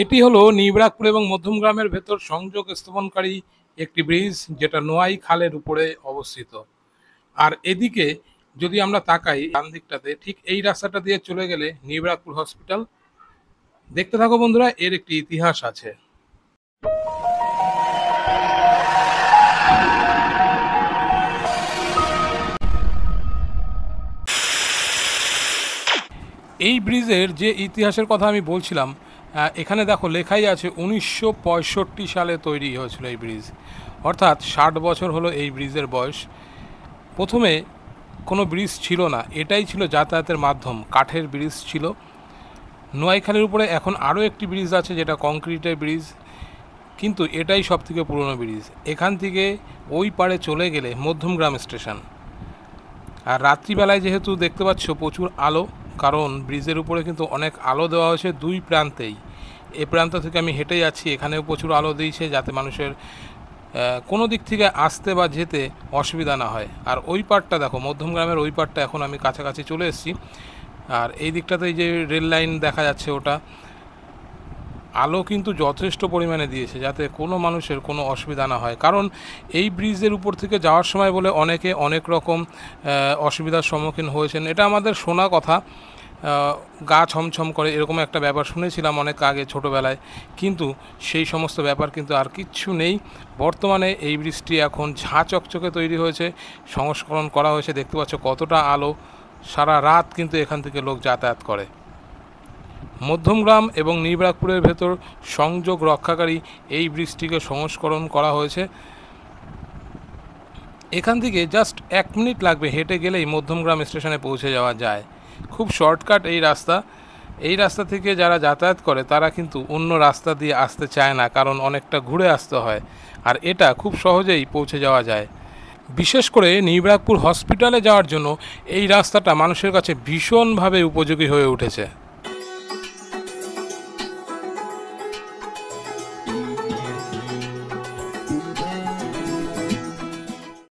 এটি হলো নিবরাকপুর এবং মধ্যমগ্রামের ভেতর সংযোগ স্থাপনকারী একটি ব্রিজ, যেটা নোয়াই খালের উপরে অবস্থিত। আর এদিকে যদি আমরা তাকাই ডান দিকটাতে, ঠিক এই রাস্তাটা দিয়ে চলে গেলে নিবরাকপুর হসপিটাল। দেখতে থাকো বন্ধুরা, এর একটি ইতিহাস আছে। এই ব্রিজের যে ইতিহাসের কথা আমি বলছিলাম, এখানে দেখো লেখাই আছে 1965 সালে তৈরি হয়েছিল এই ব্রিজ, অর্থাৎ 60 বছর হলো এই ব্রিজের বয়স। প্রথমে কোনো ব্রিজ ছিল না, এটাই ছিল যাতায়াতের মাধ্যম, কাঠের ব্রিজ ছিল। নোয়াইখালের উপরে এখন আরও একটি ব্রিজ আছে, যেটা কংক্রিটের ব্রিজ, কিন্তু এটাই সবথেকে পুরনো ব্রিজ। এখান থেকে ওই পারে চলে গেলে মধ্যমগ্রাম স্টেশন। আর রাত্রিবেলায় যেহেতু দেখতে পাচ্ছ প্রচুর আলো, কারণ ব্রিজের উপরে কিন্তু অনেক আলো দেওয়া হয়েছে দুই প্রান্তেই। এ প্রান্ত থেকে আমি হেঁটে যাচ্ছি, এখানেও প্রচুর আলো দিয়েছে, যাতে মানুষের কোনো দিক থেকে আসতে বা যেতে অসুবিধা না হয়। আর ওই পারটা দেখো, মধ্যমগ্রামের ওই পারটা এখন আমি কাছাকাছি চলে এসেছি। আর এই দিকটাতে যে রেল লাইন দেখা যাচ্ছে, ওটা আলো কিন্তু যথেষ্ট পরিমাণে দিয়েছে, যাতে কোনো মানুষের কোনো অসুবিধা না হয়। কারণ এই ব্রিজের উপর থেকে যাওয়ার সময় বলে অনেকে অনেক রকম অসুবিধার সম্মুখীন হয়েছেন, এটা আমাদের শোনা কথা। গা ছমছম করে এরকম একটা ব্যাপার শুনেছিলাম অনেক আগে ছোটোবেলায়, কিন্তু সেই সমস্ত ব্যাপার কিন্তু আর কিচ্ছু নেই। বর্তমানে এই ব্রিজটি এখন ঝাঁ চকচকে তৈরি হয়েছে, সংস্করণ করা হয়েছে। দেখতে পাচ্ছ কতটা আলো, সারা রাত কিন্তু এখান থেকে লোক যাতায়াত করে। মধ্যমগ্রাম এবং নিবরাকপুরের ভেতর সংযোগ রক্ষাকারী এই ব্রিজটিকে সংস্করণ করা হয়েছে। এখান থেকে জাস্ট 1 মিনিট লাগবে, হেঁটে গেলেই মধ্যমগ্রাম স্টেশনে পৌঁছে যাওয়া যায়। খুব শর্টকাট এই রাস্তা। এই রাস্তা থেকে যারা যাতায়াত করে তারা কিন্তু অন্য রাস্তা দিয়ে আসতে চায় না, কারণ অনেকটা ঘুরে আসতে হয়। আর এটা খুব সহজেই পৌঁছে যাওয়া যায়। বিশেষ করে নিবরাকপুর হসপিটালে যাওয়ার জন্য এই রাস্তাটা মানুষের কাছে ভীষণভাবে উপযোগী হয়ে উঠেছে।